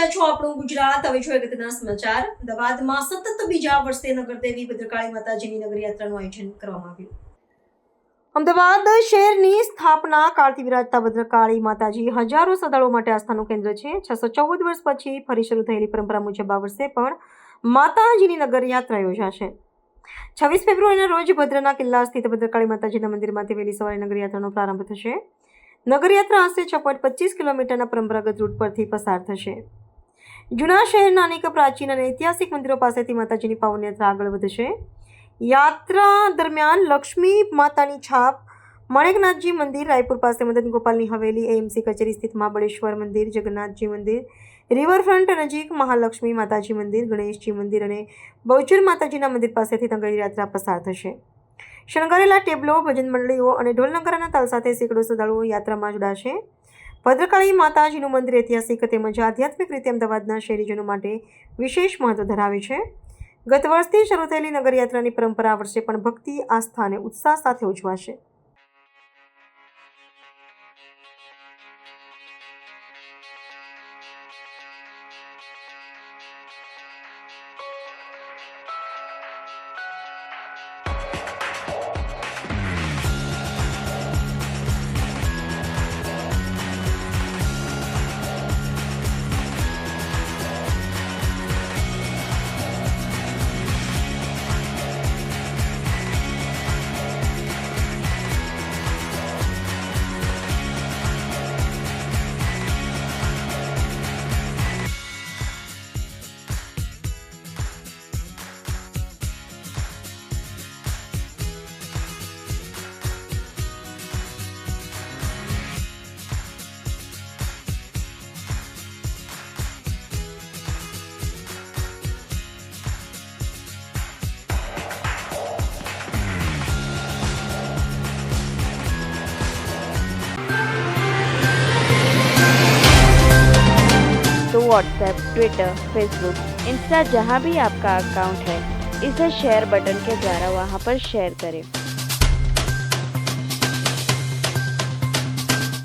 રહ્યા છો આપણું ગુજરાત. હવે જોઈએ અગત્યના સમાચાર. અમદાવાદમાં સતત બીજા વર્ષે નગરદેવી ભદ્રકાળી માતાજીની નગર યાત્રાનું આયોજન કરવામાં આવ્યું. અમદાવાદ શહેરની સ્થાપના કાળથી વિરાજતા ભદ્રકાળી માતાજી હજારો શ્રદ્ધાળુઓ માટે આસ્થાનું કેન્દ્ર છે. 614 વર્ષ પછી ફરી શરૂ થયેલી પરંપરા મુજબ આ વર્ષે પણ માતાજીની નગર યાત્રા યોજાશે. 26 ફેબ્રુઆરીના રોજ ભદ્રના કિલ્લા સ્થિત ભદ્રકાળી માતાજીના મંદિરમાંથી વહેલી સવારે નગર યાત્રાનો પ્રારંભ થશે. નગરયાત્રા આશરે 6.25 કિલોમીટરના પરંપરાગત રૂટ પરથી પસાર થશે. જૂના શહેરના અનેક પ્રાચીન અને ઐતિહાસિક મંદિરો પાસેથી માતાજીની પાવન યાત્રા આગળ વધશે. યાત્રા દરમિયાન લક્ષ્મી માતાની છાપ, માણેકનાથજી મંદિર, રાયપુર પાસે મદન ગોપાલની હવેલી, એએમસી કચેરી સ્થિત મહાબળેશ્વર મંદિર, જગન્નાથજી મંદિર, રિવરફ્રન્ટ નજીક મહાલક્ષ્મી માતાજી મંદિર, ગણેશજી મંદિર અને બહુચર માતાજીના મંદિર પાસેથી નગર યાત્રા પસાર થશે. શણગારેલા ટેબલો, ભજન મંડળીઓ અને ઢોલ નગારાના તાલ સાથે સેંકડો શ્રદ્ધાળુઓ યાત્રામાં જોડાશે. ભદ્રકાળી માતાજીનું મંદિર ઐતિહાસિક તેમજ આધ્યાત્મિક રીતે અમદાવાદના શહેરીજનો માટે વિશેષ મહત્વ ધરાવે છે. ગત વર્ષથી શરૂ થયેલી નગરયાત્રાની પરંપરા આ વર્ષે પણ ભક્તિ, આસ્થા અને ઉત્સાહ સાથે ઉજવાશે. तो व्हाट्सएप, ट्विटर, फेसबुक, इंस्टा जहाँ भी आपका अकाउंट है, इसे शेयर बटन के द्वारा वहाँ पर शेयर करें.